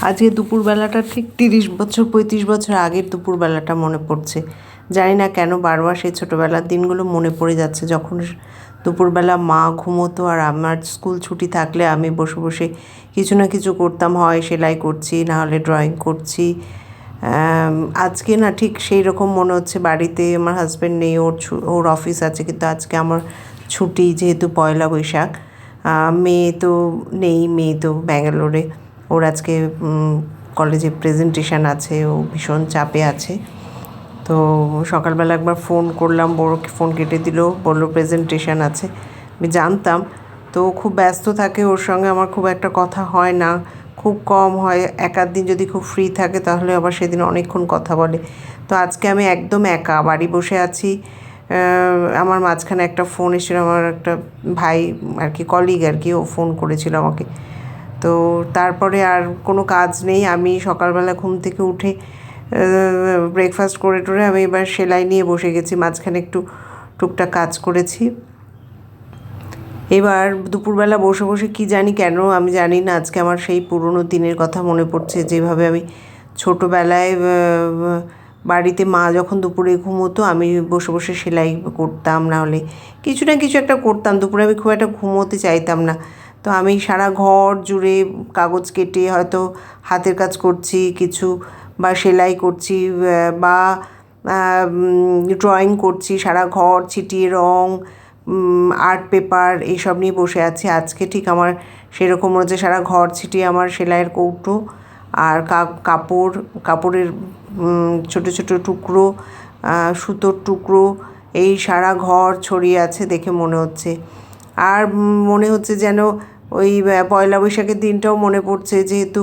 আজকে দুপুরবেলাটা ঠিক 35 বছর আগের দুপুরবেলাটা মনে পড়ছে। জানি না কেন বারবার সেই ছোটোবেলার দিনগুলো মনে পড়ে যাচ্ছে, যখন দুপুরবেলা মা ঘুমোতো আর আমার স্কুল ছুটি থাকলে আমি বসে বসে কিছু না কিছু করতাম, হয় সেলাই করছি, না হলে ড্রয়িং করছি। আজকে না ঠিক সেই রকম মনে হচ্ছে। বাড়িতে আমার হাজব্যান্ড নেই, ওর অফিস আছে, কিন্তু আজকে আমার ছুটি, যেহেতু পয়লা বৈশাখ। মেয়ে তো নেই, মেয়ে তো ব্যাঙ্গালোরে। ওর আজকে কলেজে প্রেজেন্টেশন আছে, ও ভীষণ চাপে আছে। তো সকালবেলা একবার ফোন করলাম, বড় ফোন কেটে দিল, বললো প্রেজেন্টেশন আছে। আমি জানতাম, তো খুব ব্যস্ত থাকে, ওর সঙ্গে আমার খুব একটা কথা হয় না, খুব কম হয়। এক আধ দিন যদি খুব ফ্রি থাকে তাহলে আবার সেদিন অনেকক্ষণ কথা বলে। তো আজকে আমি একদম একা বাড়ি বসে আছি। আমার মাঝখানে একটা ফোন এসেছিল, আমার একটা ভাই আর কি, কলিগ আর কি, ও ফোন করেছিল আমাকে। তো তারপরে আর কোনো কাজ নেই। আমি সকালবেলা ঘুম থেকে উঠে ব্রেকফাস্ট করে টোরে আমি এবার সেলাই নিয়ে বসে গেছি, মাঝখানে একটু টুকটাক কাজ করেছি। এবার দুপুরবেলা বসে বসে কি জানি কেন, আমি জানি না, আজকে আমার সেই পুরনো দিনের কথা মনে পড়ছে, যেভাবে আমি ছোটোবেলায় বাড়িতে মা যখন দুপুরে ঘুমোতো আমি বসে বসে সেলাই করতাম, না হলে কিছু না কিছু একটা করতাম। দুপুরে আমি খুব একটা ঘুমোতে চাইতাম না, তো আমি সারা ঘর জুড়ে কাগজ কেটে হয়তো হাতের কাজ করছি কিছু, বা সেলাই করছি, বা ড্রয়িং করছি, সারা ঘর ছিটিয়ে রং, আর্ট পেপার এইসব নিয়ে বসে আছি। আজকে ঠিক আমার সেরকম হচ্ছে, সারা ঘর ছিটিয়ে আমার সেলাইয়ের কৌটো আর কাপড়ের ছোটো ছোটো টুকরো, সুতোর টুকরো, এই সারা ঘর ছড়িয়ে আছে দেখে মনে হচ্ছে। আর মনে হচ্ছে যেন ওই পয়লা বৈশাখের দিনটাও মনে পড়ছে, যেহেতু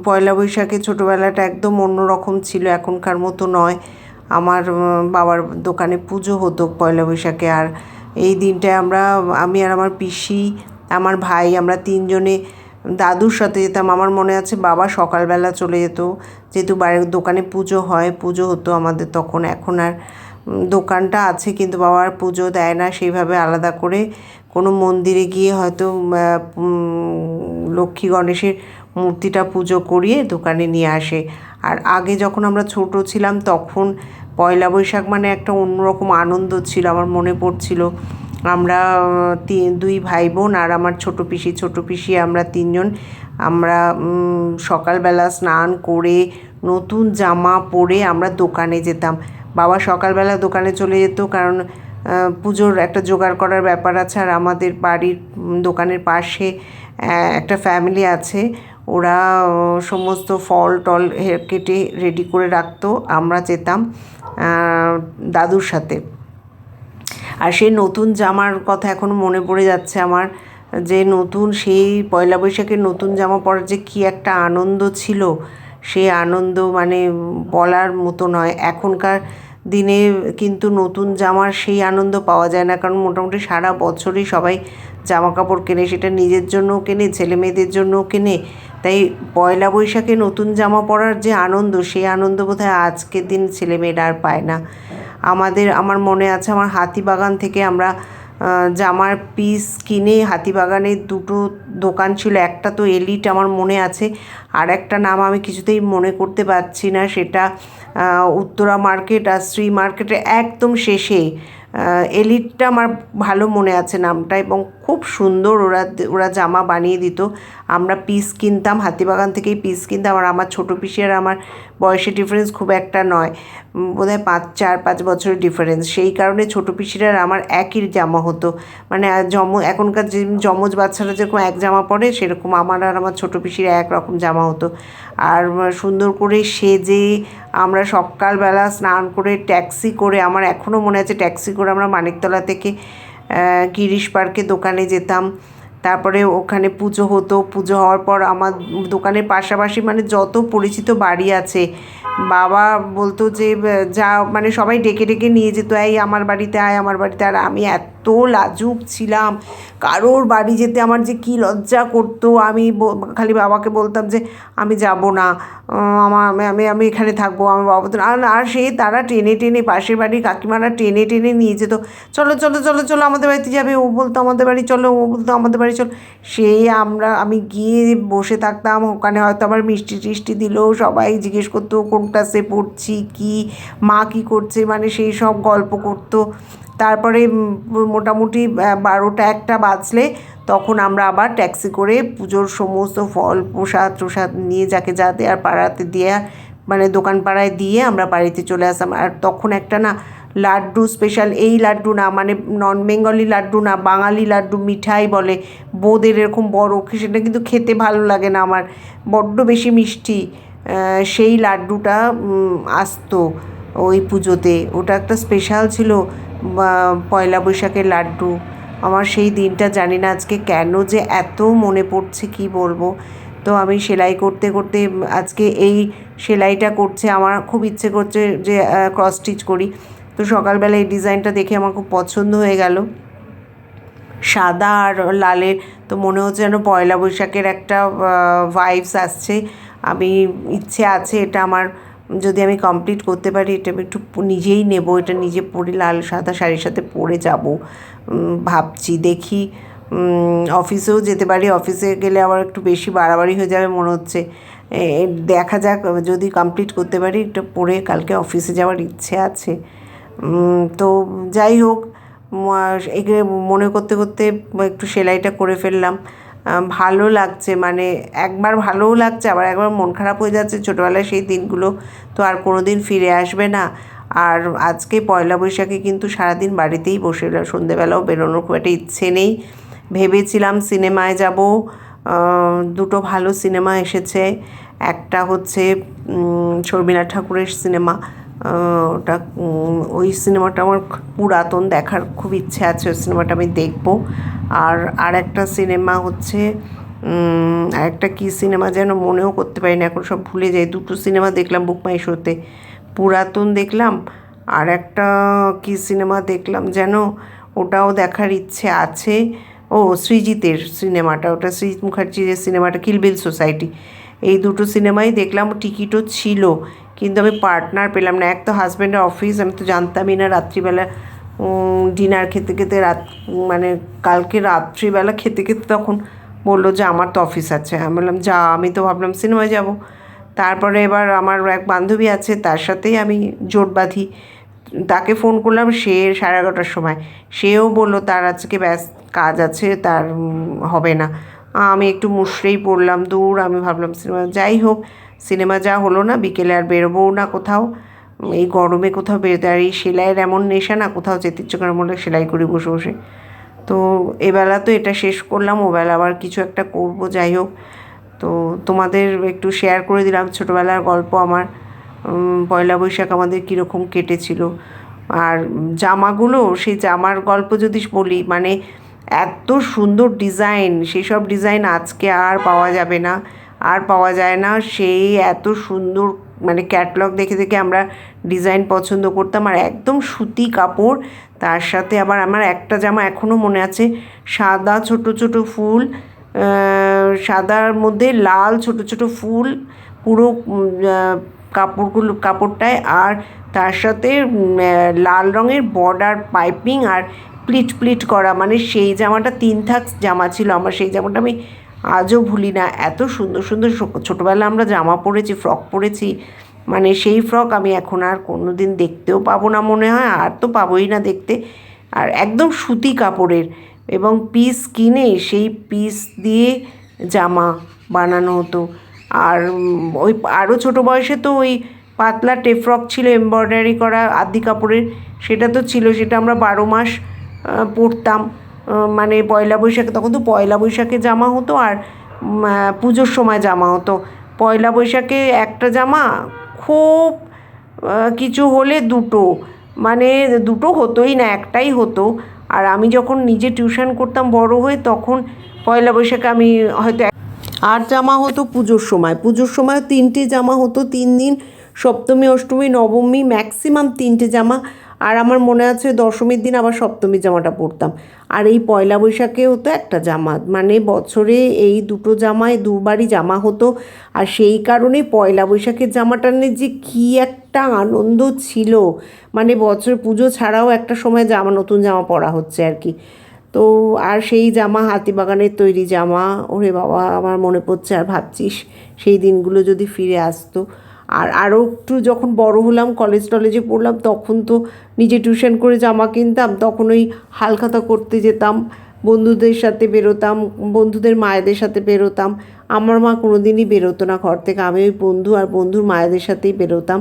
পয়লা বৈশাখে ছোটোবেলাটা একদম অন্যরকম ছিল, এখনকার মতো নয়। আমার বাবার দোকানে পুজো হতো পয়লা বৈশাখে, আর এই দিনটায় আমি আর আমার পিসি, আমার ভাই, আমরা তিনজনে দাদুর সাথে যেতাম। আমার মনে আছে বাবা সকালবেলা চলে যেত, যেহেতু বাড়ির দোকানে পুজো হয়, পুজো হতো আমাদের তখন। এখন আর দোকানটা আছে, কিন্তু বাবার পুজো দেয় না সেইভাবে আলাদা করে। কোনো মন্দিরে গিয়ে হয়তো লক্ষ্মী গণেশের মূর্তিটা পুজো করিয়ে দোকানে নিয়ে আসে। আর আগে যখন আমরা ছোট ছিলাম তখন পয়লা বৈশাখ মানে একটা অন্যরকম আনন্দ ছিল। আমার মনে পড়ছিল, আমরা দুই ভাই বোন আর আমার ছোটো পিসি, আমরা তিনজন, আমরা সকালবেলা স্নান করে নতুন জামা পরে আমরা দোকানে যেতাম। বাবা সকালবেলা দোকানে চলে যেত, কারণ পুজোর একটা জোগাড় করার ব্যাপার আছে। আর আমাদের বাড়ির দোকানের পাশে একটা ফ্যামিলি আছে, ওরা সমস্ত ফল টল কেটে রেডি করে রাখতো, আমরা যেতাম দাদুর সাথে। আর সেই নতুন জামার কথা এখনও মনে পড়ে যাচ্ছে আমার, যে নতুন সেই পয়লা বৈশাখের নতুন জামা পরার যে কী একটা আনন্দ ছিল, সেই আনন্দ মানে বলার মতো নয়। এখনকার দিনে কিন্তু নতুন জামার সেই আনন্দ পাওয়া যায় না, কারণ মোটামুটি সারা বছরই সবাই জামা কাপড় কেনে, সেটা নিজের জন্যও কেনে, ছেলে মেয়েদের জন্যও কেনে। তাই পয়লা বৈশাখে নতুন জামা পরার যে আনন্দ, সেই আনন্দ বোধহয় আজকের দিন ছেলেমেয়েরা আর পায় না। আমার মনে আছে, আমার হাতিবাগান থেকে আমরা জামার পিস কিনে, হাতিবাগানের দুটো দোকান ছিল, একটা তো এলিট আমার মনে আছে, আর একটা নাম আমি কিছুতেই মনে করতে পারছি না, সেটা উত্তরা মার্কেট আর শ্রী মার্কেটের একদম শেষে। এলিটটা আমার ভালো মনে আছে নামটা, এবং খুব সুন্দর ওরা জামা বানিয়ে দিত। আমরা পিস কিনতাম, হাতিবাগান থেকেই পিস কিনতাম। আর আমার ছোটো পিসি আর আমার বয়সের ডিফারেন্স খুব একটা নয়, বোধহয় 4-5 বছরের ডিফারেন্স। সেই কারণে ছোটো পিসির আর আমার একই জামা হতো, মানে এখনকার যে যমজ বাচ্চারা যেরকম এক জামা পরে, সেরকম আমার আর আমার ছোটো পিসির একরকম জামা হতো। আর সুন্দর করে সেজে আমরা সকালবেলা স্নান করে ট্যাক্সি করে, আমার এখনও মনে আছে, ট্যাক্সি করে আমরা মানিকতলা থেকে গিরিশ পার্কে দোকানে যেতাম। তারপরে ওখানে পুজো হতো, পুজো হওয়ার পর আমার দোকানের পাশাপাশি মানে যত পরিচিত বাড়ি আছে, বাবা বলতো যে যা, মানে সবাই ডেকে ডেকে নিয়ে যেত, এই আমার বাড়িতে আয়, আমার বাড়িতে। আর আমি এত এত লাজুক ছিলাম, কারোর বাড়ি যেতে আমার যে কী লজ্জা করতো। আমি খালি বাবাকে বলতাম যে আমি যাব না, আমার আমি আমি এখানে থাকবো, আমার বাবা তো আর সেই তারা টেনে টেনে, পাশের বাড়ির কাকিমারা টেনে টেনে নিয়ে যেত, চলো চলো চলো চলো আমাদের বাড়িতে যাবে, ও বলতো আমাদের বাড়ি চলো, ও বলতো আমাদের বাড়ি চলো। সেই আমি গিয়ে বসে থাকতাম ওখানে, হয়তো আমার মিষ্টি টিষ্টি দিল, সবাই জিজ্ঞেস করতো কোন ক্লাসে পড়ছি, কি মা কী করছে, মানে সেই সব গল্প করতো। তারপরে মোটামুটি 12টা 1টা বাজলে তখন আমরা আবার ট্যাক্সি করে পুজোর সমস্ত ফল প্রসাদ নিয়ে যাকে যা দেওয়ার পাড়াতে দিয়ে, মানে দোকান পাড়ায় দিয়ে আমরা বাড়িতে চলে আসতাম। আর তখন একটা না লাড্ডু স্পেশাল, এই লাড্ডু না, মানে নন বেঙ্গলি লাড্ডু না, বাঙালি লাড্ডু, মিঠাই বলে বোঁদের এরকম বড়, সেটা কিন্তু খেতে ভালো লাগে না আমার, বড্ড বেশি মিষ্টি। সেই লাড্ডুটা আসতো ওই পুজোতে, ওটা একটা স্পেশাল ছিল, পয়লা বৈশাখের লাড্ডু। আমার সেই দিনটা জানি না আজকে কেন যে এত মনে পড়ছে কি বলবো। তো আমি সেলাই করতে করতে আজকে এই সেলাইটা করছে, আমার খুব ইচ্ছে করছে যে ক্রস স্টিচ করি। তো সকালবেলা এই ডিজাইনটা দেখে আমার খুব পছন্দ হয়ে গেল, সাদা আর লালের। তো মনে হচ্ছে যেন পয়লা বৈশাখের একটা ভাইবস আসছে। আমি ইচ্ছে আছে এটা আমার, যদি আমি কমপ্লিট করতে পারি এটা আমি একটু নিজেই নেব, এটা নিজে পরে লাল সাদা শাড়ির সাথে পরে যাব ভাবছি। দেখি অফিসেও যেতে পারি, অফিসে গেলে আবার একটু বেশি বাড়াবাড়ি হয়ে যাবে মনে হচ্ছে। দেখা যাক, যদি কমপ্লিট করতে পারি এটা পরে কালকে অফিসে যাওয়ার ইচ্ছে আছে। তো যাই হোক, একে মনে করতে করতে একটু সেলাইটা করে ফেললাম। ভালো লাগছে, মানে একবার ভালোও লাগছে, আবার একবার মন খারাপ হয়ে যাচ্ছে, ছোটোবেলায় সেই দিনগুলো তো আর কোনো দিন ফিরে আসবে না। আর আজকে পয়লা বৈশাখে কিন্তু সারাদিন বাড়িতেই বসে, সন্ধেবেলাও বেরোনোর খুব একটা ইচ্ছে নেই। ভেবেছিলাম সিনেমায় যাব, দুটো ভালো সিনেমা এসেছে, একটা হচ্ছে শর্মিলা ঠাকুরের সিনেমা, ওটা ওই সিনেমাটা আমার পুরাতন, দেখার খুব ইচ্ছে আছে, ওই সিনেমাটা আমি দেখবো। আর একটা সিনেমা হচ্ছে একটা কী সিনেমা যেন মনেও করতে পারি না এখন, সব ভুলে যাই। দুটো সিনেমা দেখলাম বুক মাই শোতে, পুরাতন দেখলাম আর একটা কী সিনেমা দেখলাম যেন, ওটাও দেখার ইচ্ছে আছে। ও সৃজিতের সিনেমাটা, ওটা সৃজিত মুখার্জির সিনেমাটা কিলবিল সোসাইটি, এই দুটো সিনেমাই দেখলাম, টিকিটও ছিল, কিন্তু আমি পার্টনার পেলাম না। এক তো হাজব্যান্ডের অফিস, আমি তো জানতামই না, রাত্রিবেলা ডিনার খেতে খেতে মানে কালকে রাত্রিবেলা খেতে খেতে তখন বললো যে আমার তো অফিস আছে। আমি বললাম যা, আমি তো ভাবলাম সিনেমায় যাব। তারপরে এবার আমার এক বান্ধবী আছে, তার সাথেই আমি জোট বাঁধি, তাকে ফোন করলাম, সে 11:30টার সময়, সেও বললো তার আজকে কাজ আছে, তার হবে না। আমি একটু মুষড়েই পড়লাম, দূর, আমি ভাবলাম সিনেমা, যাই হোক সিনেমা যা হলো না, বিকেলে আর বেরোবও না কোথাও, এই গরমে কোথাও বেরোতে, আর এই সেলাইয়ের এমন নেশা না, কোথাও যেতে ইচ্ছে করে মনে সেলাই করি বসে বসে। তো এবেলা তো এটা শেষ করলাম, ওবেলা আবার কিছু একটা করব, যাই হোক। তো তোমাদের একটু শেয়ার করে দিলাম ছোটোবেলার গল্প আমার, পয়লা বৈশাখ আমাদের কীরকম কেটেছিল। আর জামাগুলো, সেই জামার গল্প যদি বলি, মানে এত সুন্দর ডিজাইন, সেই সব ডিজাইন আজকে আর পাওয়া যাবে না, আর পাওয়া যায় না। সেই এত সুন্দর, মানে ক্যাটলগ দেখে দেখে আমরা ডিজাইন পছন্দ করতাম, আর একদম সুতি কাপড়। তার সাথে আবার আমার একটা জামা এখনও মনে আছে, সাদা ছোট ছোট ফুল, সাদার মধ্যে লাল ছোট ছোট ফুল পুরো কাপড়টায়, আর তার সাথে লাল রঙের বর্ডার পাইপিং আর প্লিট প্লিট করা, মানে সেই জামাটা 3 থাক জামা ছিল আমার, সেই জামাটা আমি আজও ভুলি না। এত সুন্দর সুন্দর ছোটোবেলা আমরা জামা পরেছি, ফ্রক পরেছি, মানে সেই ফ্রক আমি এখন আর কোনো দিন দেখতেও পাবো না মনে হয়, আর তো পাবোই না দেখতে। আর একদম সুতি কাপড়ের, এবং পিস কিনে সেই পিস দিয়ে জামা বানানো হতো। আর ওই আরও ছোটো বয়সে তো ওই পাতলা টেফ্রক ছিল এমব্রয়ডারি করা আদি কাপড়ের, সেটা তো ছিল, সেটা আমরা 12 মাস পরতাম। মানে পয়লা বৈশাখে, তখন তো পয়লা বৈশাখে জামা হতো আর পুজোর সময় জামা হতো। পয়লা বৈশাখে একটা জামা, খুব কিছু হলে দুটো, মানে দুটো হতোই না, একটাই হতো। আর আমি যখন নিজে টিউশন করতাম বড় হয়ে, তখন পয়লা বৈশাখে আমি হয়তো আর জামা হতো পুজোর সময়, পুজোর সময় 3টে জামা হতো 3 দিন, সপ্তমী অষ্টমী নবমী ম্যাক্সিমাম 3টে জামা। আর আমার মনে আছে দশমীর দিন আবার সপ্তমীর জামাটা পরতাম। আর এই পয়লা বৈশাখেও তো একটা জামা, মানে বছরে এই দুটো জামায় দুবারই জামা হতো। আর সেই কারণেই পয়লা বৈশাখের জামাটা নিয়ে যে কী একটা আনন্দ ছিল, মানে বছর পুজো ছাড়াও একটা সময় জামা, নতুন জামা পরা হচ্ছে আর কি। তো আর সেই জামা হাতিবাগানের তৈরি জামা, ওরে বাবা আমার মনে পড়ছে, আর ভাবছিস সেই দিনগুলো যদি ফিরে আসতো। আর আরও একটু যখন বড় হলাম, কলেজে পড়লাম, তখন তো নিজে টিউশন করে জামা কিনতাম, তখন ওই হালখাতা করতে যেতাম, বন্ধুদের সাথে বেরোতাম, বন্ধুদের মায়েদের সাথে বেরোতাম। আমার মা কোনো দিনই বেরোতো না ঘর থেকে, আমি ওই বন্ধু আর বন্ধুর মায়েদের সাথেই বেরোতাম।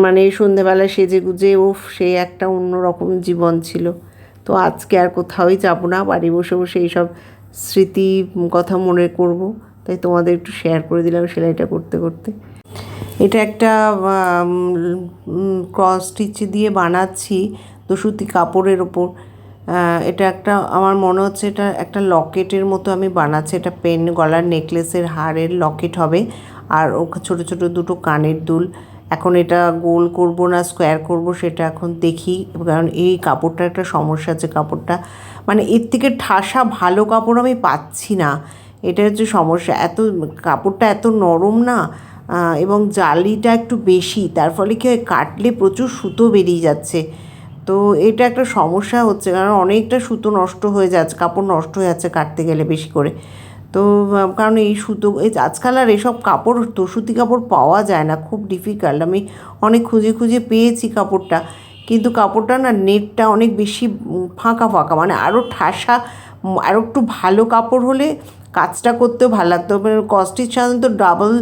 মানে সন্ধেবেলা সেজে গুজে, সে একটা অন্যরকম জীবন ছিল। তো আজকে আর কোথাওই যাব না, বাড়ি বসে বসে এইসব স্মৃতি কথা মনে করব, তাই তোমাদের একটু শেয়ার করে দিলাম সেলাইটা করতে করতে। এটা একটা ক্রস স্টিচ দিয়ে বানাচ্ছি সুতি কাপড়ের ওপর। এটা একটা, আমার মনে হচ্ছে এটা একটা লকেটের মতো আমি বানাচ্ছি। এটা পেন গলার নেকলেসের হারের লকেট হবে, আর ছোটো ছোটো দুটো কানের দুল। এখন এটা গোল করব না স্কোয়ার করব সেটা এখন দেখি, কারণ এই কাপড়টা একটা সমস্যা আছে। কাপড়টা মানে এর থেকে ঠাসা ভালো কাপড় আমি পাচ্ছি না, এটা হচ্ছে সমস্যা। কাপড়টা এত নরম না, এবং জালিটা একটু বেশি, তার ফলে কী হয়, কাটলে প্রচুর সুতো বেরিয়ে যাচ্ছে। তো এটা একটা সমস্যা হচ্ছে, কারণ অনেকটা সুতো নষ্ট হয়ে যাচ্ছে, কাপড় নষ্ট হয়ে যাচ্ছে কাটতে গেলে বেশি করে। তো কারণ এই সুতো, আজকাল আর এসব কাপড়, সুতি কাপড় পাওয়া যায় না, খুব ডিফিকাল্ট। আমি অনেক খুঁজে খুঁজে পেয়েছি কাপড়টা, কিন্তু কাপড়টা না, নেটটা অনেক বেশি ফাঁকা ফাঁকা, মানে আরও ঠাসা, আরও একটু ভালো কাপড় হলে কাজটা করতেও ভালো লাগতো। কস্টিচ সাধারণত ডাবল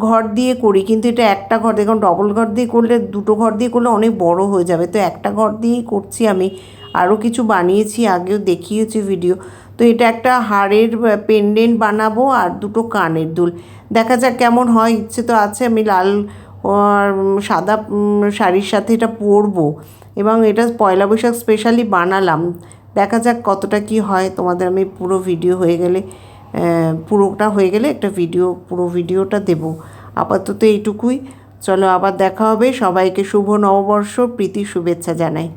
ঘর দিয়ে করি, কিন্তু এটা একটা ঘর, দেখুন ডবল ঘর দিয়ে করলে, দুটো ঘর দিয়ে করলে অনেক বড় হয়ে যাবে, তো একটা ঘর দিয়েই করছি আমি। আরও কিছু বানিয়েছি, আগেও দেখিয়েছি ভিডিও। তো এটা একটা হাড়ের পেন্ডেন্ট বানাবো আর দুটো কানের দুল, দেখা যাক কেমন হয়। ইচ্ছে তো আছে, আমি লাল আর সাদা শাড়ির সাথে এটা পরবো, এবং এটা পয়লা বৈশাখ স্পেশালি বানালাম। দেখা যাক কতটা কি হয়। তোমাদের আমি পুরো ভিডিও হয়ে গেলে, পুরোটা হয়ে গেলে একটা পুরো ভিডিওটা দেবো। আপাতত এইটুকুই, চলো আবার দেখা হবে। সবাইকে শুভ নববর্ষ, প্রীতি শুভেচ্ছা জানাই।